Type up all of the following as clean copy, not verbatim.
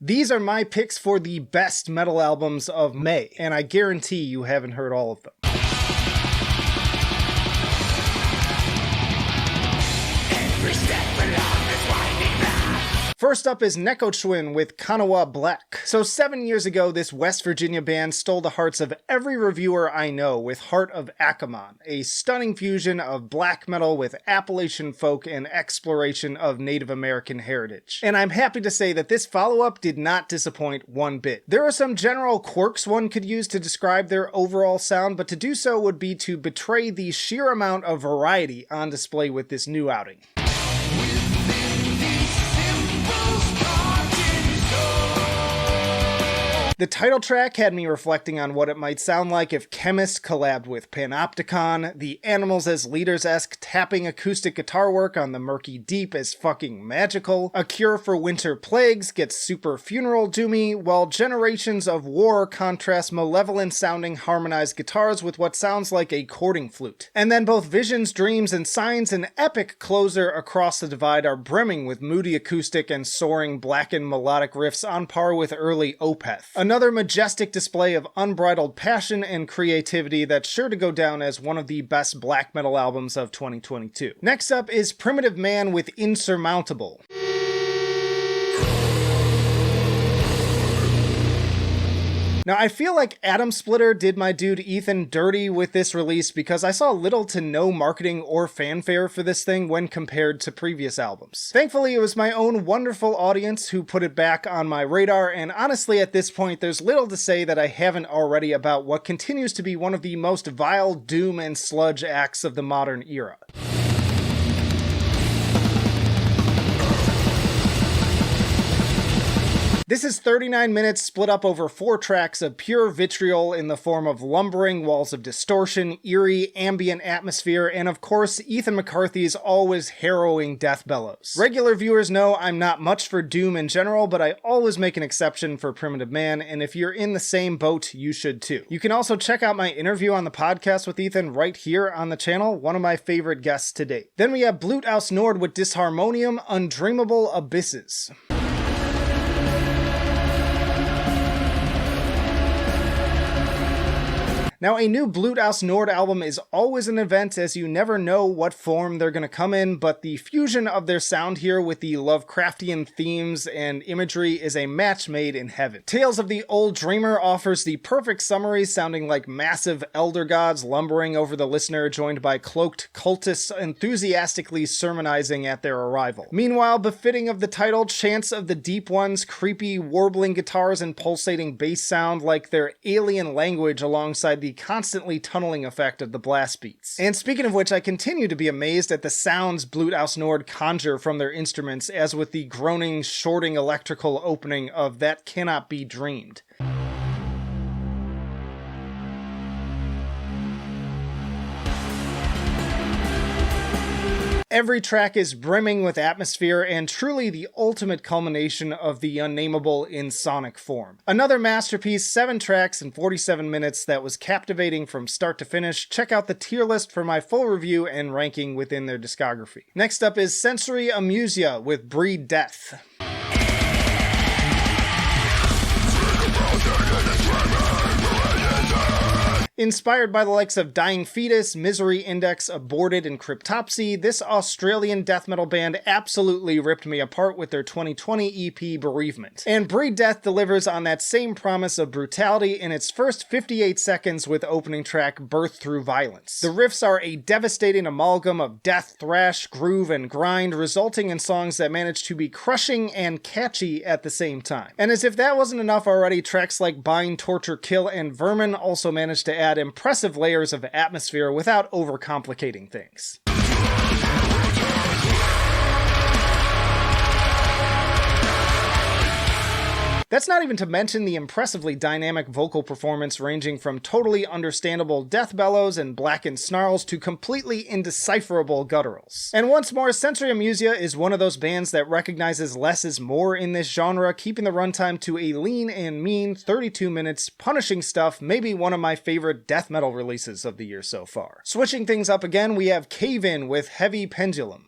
These are my picks for the best metal albums of May, and I guarantee you haven't heard all of them. First up is Neko Twin with Kanawha Black. So 7 years ago, this West Virginia band stole the hearts of every reviewer I know with Heart of Akamon, a stunning fusion of black metal with Appalachian folk and exploration of Native American heritage. And I'm happy to say that this follow-up did not disappoint one bit. There are some general quirks one could use to describe their overall sound, but to do so would be to betray the sheer amount of variety on display with this new outing. The title track had me reflecting on what it might sound like if Chemist collabed with Panopticon, the Animals as Leaders-esque tapping acoustic guitar work on the Murky Deep is fucking magical, A Cure for Winter Plagues gets super funeral doomy, while Generations of War contrasts malevolent-sounding harmonized guitars with what sounds like a cording flute. And then both Visions, Dreams, and Signs, an epic closer across the divide, are brimming with moody acoustic and soaring blackened melodic riffs on par with early Opeth. Another majestic display of unbridled passion and creativity that's sure to go down as one of the best black metal albums of 2022. Next up is Primitive Man with Insurmountable. Now, I feel like Atom Splitter did my dude Ethan dirty with this release because I saw little to no marketing or fanfare for this thing when compared to previous albums. Thankfully, it was my own wonderful audience who put it back on my radar, and honestly at this point there's little to say that I haven't already about what continues to be one of the most vile doom and sludge acts of the modern era. This is 39 minutes split up over 4 tracks of pure vitriol in the form of lumbering walls of distortion, eerie, ambient atmosphere, and of course, Ethan McCarthy's always harrowing death bellows. Regular viewers know I'm not much for doom in general, but I always make an exception for Primitive Man, and if you're in the same boat, you should too. You can also check out my interview on the podcast with Ethan right here on the channel, one of my favorite guests to date. Then we have Blut Aus Nord with Disharmonium, Undreamable Abysses. Now, a new Blut Aus Nord album is always an event as you never know what form they're going to come in, but the fusion of their sound here with the Lovecraftian themes and imagery is a match made in heaven. Tales of the Old Dreamer offers the perfect summary, sounding like massive elder gods lumbering over the listener, joined by cloaked cultists enthusiastically sermonizing at their arrival. Meanwhile, befitting of the title, Chants of the Deep Ones, creepy warbling guitars and pulsating bass sound like their alien language alongside the constantly tunneling effect of the blast beats. And speaking of which, I continue to be amazed at the sounds Blut Aus Nord conjure from their instruments, as with the groaning, shorting electrical opening of That Cannot Be Dreamed. Every track is brimming with atmosphere and truly the ultimate culmination of the Unnameable in sonic form. Another masterpiece, 7 tracks and 47 minutes that was captivating from start to finish. Check out the tier list for my full review and ranking within their discography. Next up is Sensory Amusia with Breed Death. Inspired by the likes of Dying Fetus, Misery Index, Aborted, and Cryptopsy, this Australian death metal band absolutely ripped me apart with their 2020 EP Bereavement. And Breed Death delivers on that same promise of brutality in its first 58 seconds with opening track Birth Through Violence. The riffs are a devastating amalgam of death, thrash, groove, and grind, resulting in songs that manage to be crushing and catchy at the same time. And as if that wasn't enough already, tracks like Bind, Torture, Kill, and Vermin also managed to add impressive layers of atmosphere without overcomplicating things. That's not even to mention the impressively dynamic vocal performance ranging from totally understandable death bellows and blackened snarls to completely indecipherable gutturals. And once more, Sensory Amusia is one of those bands that recognizes less is more in this genre, keeping the runtime to a lean and mean 32 minutes, punishing stuff, maybe one of my favorite death metal releases of the year so far. Switching things up again, we have Cave In with Heavy Pendulum.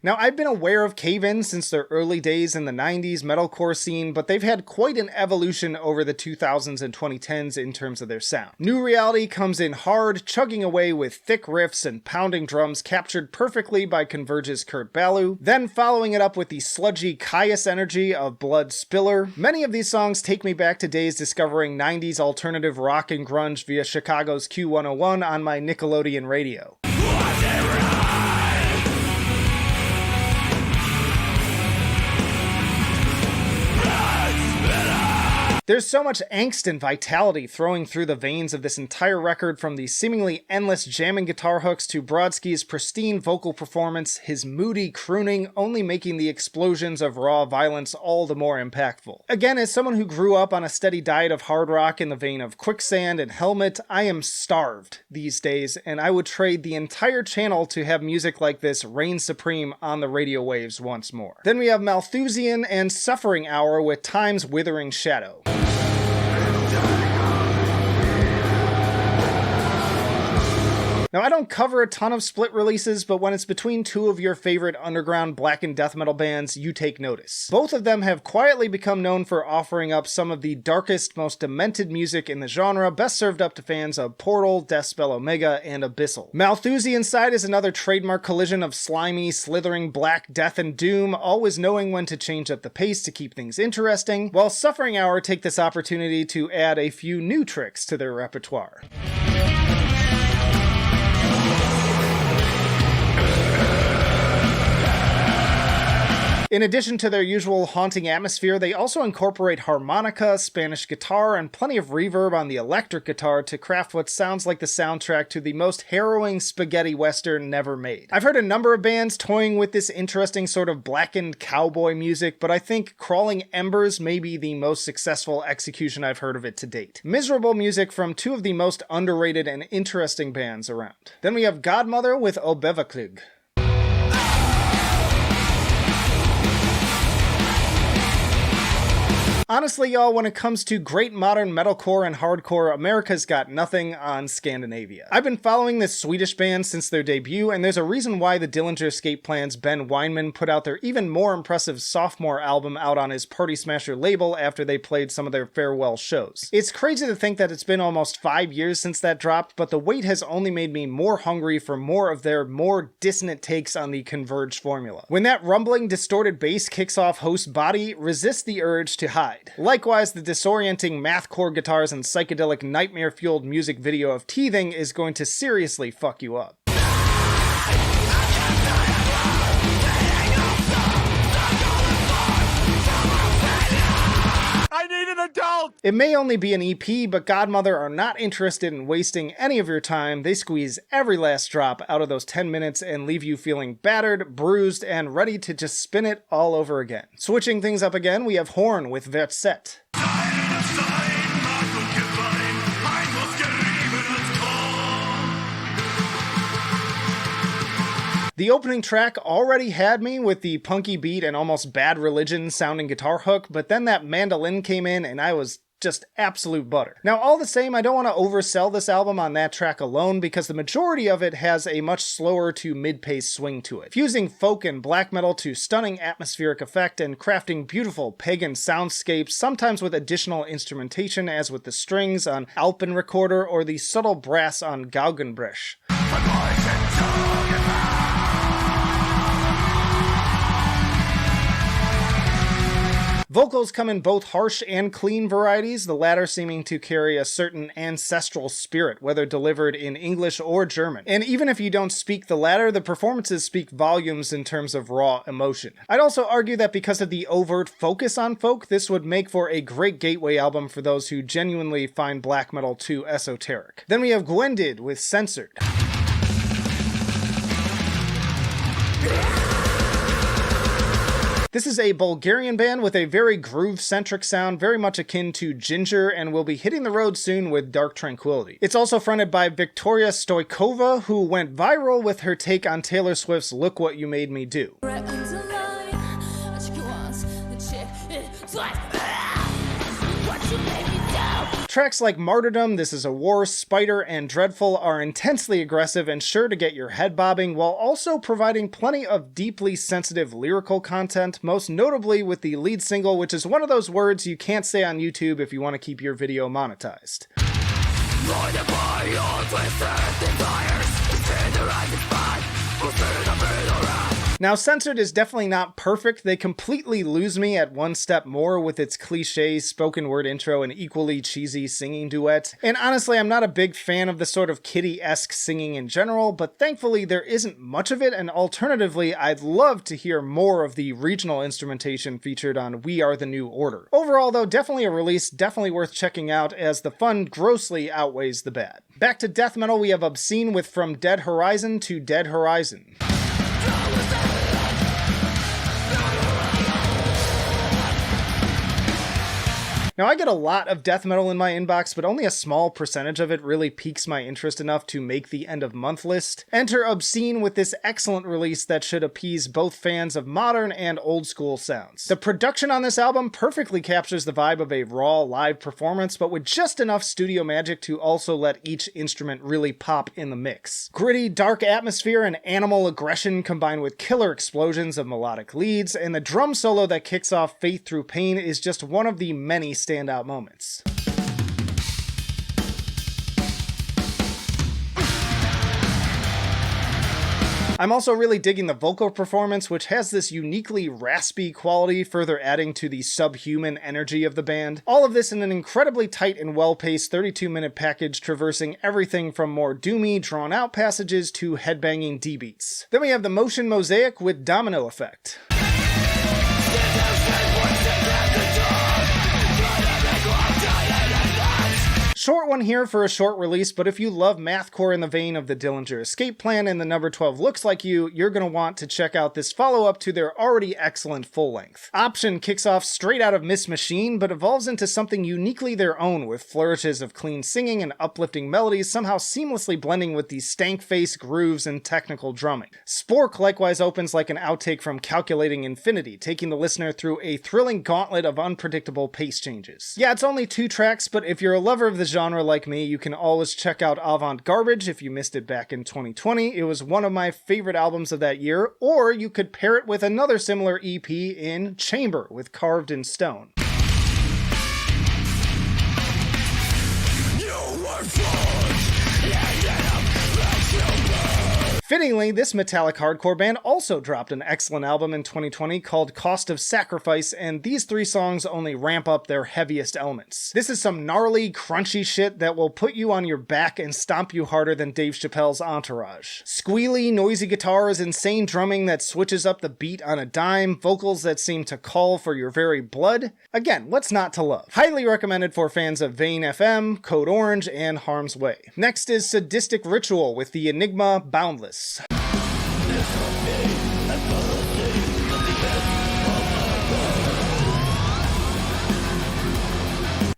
Now, I've been aware of Cave-In since their early days in the 90s metalcore scene, but they've had quite an evolution over the 2000s and 2010s in terms of their sound. New Reality comes in hard, chugging away with thick riffs and pounding drums captured perfectly by Converge's Kurt Ballou, then following it up with the sludgy Caius energy of Blood Spiller. Many of these songs take me back to days discovering 90s alternative rock and grunge via Chicago's Q101 on my Nickelodeon radio. There's so much angst and vitality throwing through the veins of this entire record, from the seemingly endless jamming guitar hooks to Brodsky's pristine vocal performance, his moody crooning only making the explosions of raw violence all the more impactful. Again, as someone who grew up on a steady diet of hard rock in the vein of Quicksand and Helmet, I am starved these days, and I would trade the entire channel to have music like this reign supreme on the radio waves once more. Then we have Malthusian and Suffering Hour with Time's Withering Shadow. Now, I don't cover a ton of split releases, but when it's between two of your favorite underground black and death metal bands, you take notice. Both of them have quietly become known for offering up some of the darkest, most demented music in the genre, best served up to fans of Portal, Deathspell Omega, and Abyssal. Malthusian's side is another trademark collision of slimy, slithering black death and doom, always knowing when to change up the pace to keep things interesting, while Suffering Hour take this opportunity to add a few new tricks to their repertoire. In addition to their usual haunting atmosphere, they also incorporate harmonica, Spanish guitar, and plenty of reverb on the electric guitar to craft what sounds like the soundtrack to the most harrowing spaghetti western never made. I've heard a number of bands toying with this interesting sort of blackened cowboy music, but I think Crawling Embers may be the most successful execution I've heard of it to date. Miserable music from two of the most underrated and interesting bands around. Then we have Godmother with Obeveklig. Honestly, y'all, when it comes to great modern metalcore and hardcore, America's got nothing on Scandinavia. I've been following this Swedish band since their debut, and there's a reason why the Dillinger Escape Plan's Ben Weinman put out their even more impressive sophomore album out on his Party Smasher label after they played some of their farewell shows. It's crazy to think that it's been almost 5 years since that dropped, but the wait has only made me more hungry for more of their more dissonant takes on the Converge formula. When that rumbling, distorted bass kicks off host body, resist the urge to hide. Likewise, the disorienting mathcore guitars and psychedelic nightmare-fueled music video of Teething is going to seriously fuck you up. I need an adult! It may only be an EP, but Godmother are not interested in wasting any of your time. They squeeze every last drop out of those 10 minutes and leave you feeling battered, bruised, and ready to just spin it all over again. Switching things up again, we have Horn with Verzet. The opening track already had me with the punky beat and almost Bad Religion sounding guitar hook, but then that mandolin came in and I was just absolute butter. Now, all the same, I don't want to oversell this album on that track alone because the majority of it has a much slower to mid-pace swing to it, fusing folk and black metal to stunning atmospheric effect and crafting beautiful pagan soundscapes, sometimes with additional instrumentation as with the strings on Alpen Recorder or the subtle brass on Gaugenbrech. Vocals come in both harsh and clean varieties, the latter seeming to carry a certain ancestral spirit, whether delivered in English or German. And even if you don't speak the latter, the performances speak volumes in terms of raw emotion. I'd also argue that because of the overt focus on folk, this would make for a great gateway album for those who genuinely find black metal too esoteric. Then we have Gwendid with Censored. This is a Bulgarian band with a very groove-centric sound, very much akin to Ginger, and will be hitting the road soon with Dark Tranquility. It's also fronted by Victoria Stoikova, who went viral with her take on Taylor Swift's Look What You Made Me Do. Tracks like Martyrdom, This Is a War, Spider, and Dreadful are intensely aggressive and sure to get your head bobbing, while also providing plenty of deeply sensitive lyrical content, most notably with the lead single, which is one of those words you can't say on YouTube if you want to keep your video monetized. Now, Censored is definitely not perfect. They completely lose me at One Step More with its cliche spoken word intro and equally cheesy singing duet. And honestly, I'm not a big fan of the sort of Kitty-esque singing in general, but thankfully there isn't much of it, and alternatively, I'd love to hear more of the regional instrumentation featured on We Are the New Order. Overall, though, definitely a release, definitely worth checking out, as the fun grossly outweighs the bad. Back to death metal, we have Obscene with From Dead Horizon to Dead Horizon. Now, I get a lot of death metal in my inbox, but only a small percentage of it really piques my interest enough to make the end of month list. Enter Obscene with this excellent release that should appease both fans of modern and old school sounds. The production on this album perfectly captures the vibe of a raw live performance, but with just enough studio magic to also let each instrument really pop in the mix. Gritty, dark atmosphere and animal aggression combined with killer explosions of melodic leads, and the drum solo that kicks off Faith Through Pain is just one of the many standout moments. I'm also really digging the vocal performance, which has this uniquely raspy quality, further adding to the subhuman energy of the band. All of this in an incredibly tight and well-paced 32-minute package, traversing everything from more doomy, drawn-out passages to headbanging D-beats. Then we have the Motion Mosaic with Domino Effect. Short one here for a short release, but if you love mathcore in the vein of the Dillinger Escape Plan and the Number 12 Looks Like You, you're going to want to check out this follow-up to their already excellent full-length. Option kicks off straight out of Miss Machine, but evolves into something uniquely their own, with flourishes of clean singing and uplifting melodies somehow seamlessly blending with these stank-face grooves and technical drumming. Spork likewise opens like an outtake from Calculating Infinity, taking the listener through a thrilling gauntlet of unpredictable pace changes. Yeah, it's only 2 tracks, but if you're a lover of the genre like me, you can always check out Avant Garbage if you missed it back in 2020. It was one of my favorite albums of that year, or you could pair it with another similar EP in Chamber with Carved in Stone. Fittingly, this metallic hardcore band also dropped an excellent album in 2020 called Cost of Sacrifice, and these 3 songs only ramp up their heaviest elements. This is some gnarly, crunchy shit that will put you on your back and stomp you harder than Dave Chappelle's Entourage. Squealy, noisy guitars, insane drumming that switches up the beat on a dime, vocals that seem to call for your very blood. Again, what's not to love? Highly recommended for fans of Vane FM, Code Orange, and Harm's Way. Next is Sadistic Ritual with the Enigma Boundless.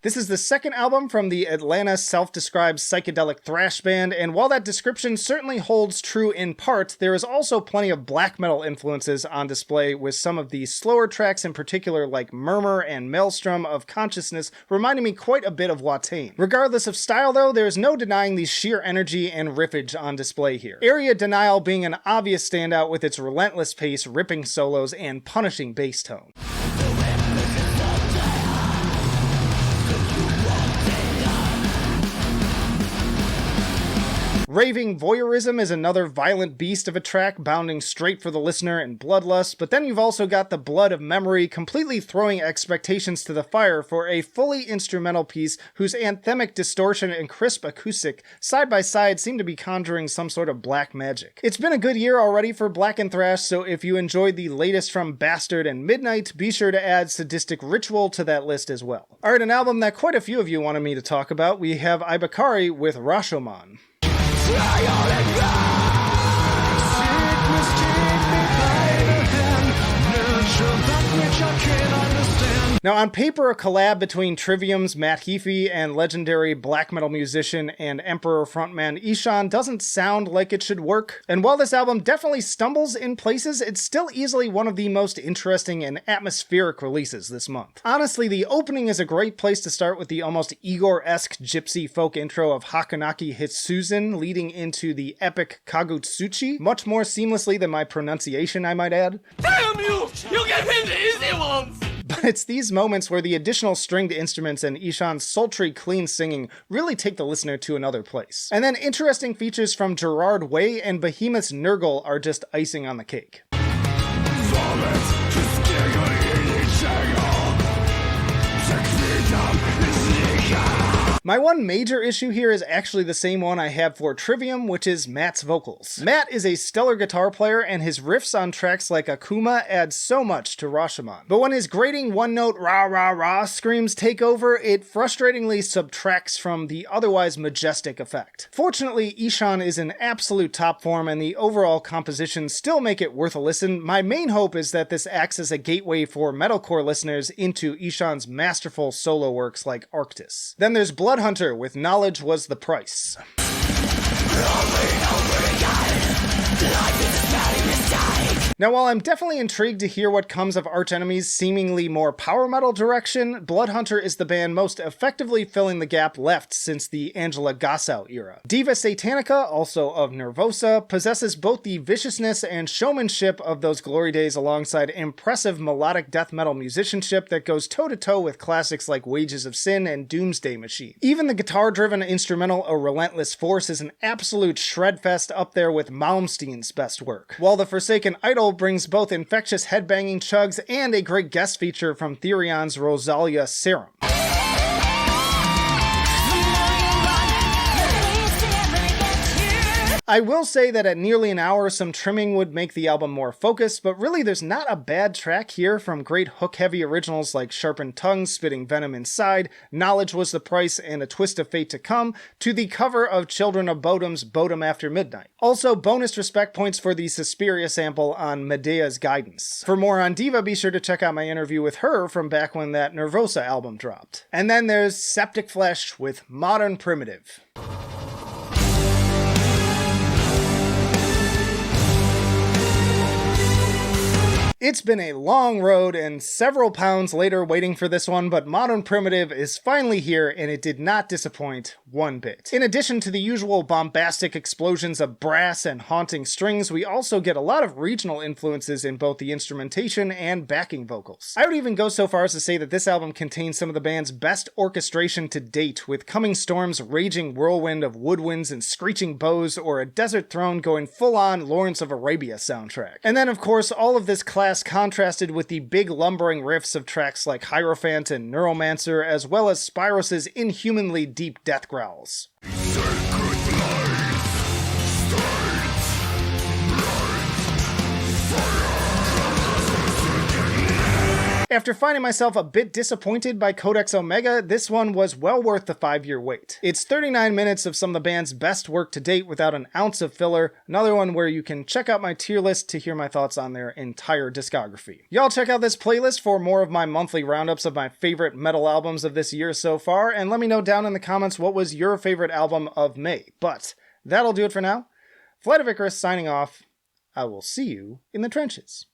This is the second album from the Atlanta self-described psychedelic thrash band, and while that description certainly holds true in part, there is also plenty of black metal influences on display, with some of the slower tracks in particular like Murmur and Maelstrom of Consciousness reminding me quite a bit of Watain. Regardless of style though, there's no denying the sheer energy and riffage on display here. Area Denial being an obvious standout with its relentless pace, ripping solos, and punishing bass tone. Raving Voyeurism is another violent beast of a track, bounding straight for the listener in Bloodlust, but then you've also got the Blood of Memory completely throwing expectations to the fire for a fully instrumental piece whose anthemic distortion and crisp acoustic side by side seem to be conjuring some sort of black magic. It's been a good year already for black and thrash, so if you enjoyed the latest from Bastard and Midnight, be sure to add Sadistic Ritual to that list as well. Alright, an album that quite a few of you wanted me to talk about, we have Ibaraki with Roshomon. Now, on paper, a collab between Trivium's Matt Heafy and legendary black metal musician and Emperor frontman Ishan doesn't sound like it should work. And while this album definitely stumbles in places, it's still easily one of the most interesting and atmospheric releases this month. Honestly, the opening is a great place to start with the almost Igor-esque gypsy folk intro of Hakanaki Hitsuzan leading into the epic Kagutsuchi, much more seamlessly than my pronunciation, I might add. Damn you! You get in the easy ones! But it's these moments where the additional stringed instruments and Ishan's sultry, clean singing really take the listener to another place. And then interesting features from Gerard Way and Behemoth's Nurgle are just icing on the cake. My one major issue here is actually the same one I have for Trivium, which is Matt's vocals. Matt is a stellar guitar player, and his riffs on tracks like Akuma add so much to Roshomon. But when his grating one-note rah-rah-rah screams take over, it frustratingly subtracts from the otherwise majestic effect. Fortunately, Ishan is in absolute top form, and the overall compositions still make it worth a listen. My main hope is that this acts as a gateway for metalcore listeners into Ishan's masterful solo works like Arctis. Then there's Bloodhunter with Knowledge Was the Price. Now, while I'm definitely intrigued to hear what comes of Arch Enemy's seemingly more power metal direction, Bloodhunter is the band most effectively filling the gap left since the Angela Gossow era. Diva Satanica, also of Nervosa, possesses both the viciousness and showmanship of those glory days alongside impressive melodic death metal musicianship that goes toe-to-toe with classics like Wages of Sin and Doomsday Machine. Even the guitar-driven instrumental A Relentless Force is an absolute shredfest up there with Malmsteen's best work, while the Forsaken Idol brings both infectious headbanging chugs and a great guest feature from Therion's Rosalia Serum. I will say that at nearly an hour, some trimming would make the album more focused, but really there's not a bad track here, from great hook-heavy originals like Sharpened Tongue, Spitting Venom Inside, Knowledge Was the Price, and A Twist of Fate to Come, to the cover of Children of Bodom's Bodom After Midnight. Also, bonus respect points for the Suspiria sample on Medea's Guidance. For more on Diva, be sure to check out my interview with her from back when that Nervosa album dropped. And then there's Septicflesh with Modern Primitive. It's been a long road and several pounds later waiting for this one, but Modern Primitive is finally here, and it did not disappoint one bit. In addition to the usual bombastic explosions of brass and haunting strings, we also get a lot of regional influences in both the instrumentation and backing vocals. I would even go so far as to say that this album contains some of the band's best orchestration to date, with Coming Storm's raging whirlwind of woodwinds and screeching bows, or a Desert Throne going full-on Lawrence of Arabia soundtrack. And then, of course, all of this class contrasted with the big lumbering riffs of tracks like Hierophant and Neuromancer, as well as Spyros' inhumanly deep death growls. After finding myself a bit disappointed by Codex Omega, this one was well worth the 5-year wait. It's 39 minutes of some of the band's best work to date without an ounce of filler, another one where you can check out my tier list to hear my thoughts on their entire discography. Y'all check out this playlist for more of my monthly roundups of my favorite metal albums of this year so far, and let me know down in the comments what was your favorite album of May. But that'll do it for now. Flight of Icarus signing off. I will see you in the trenches.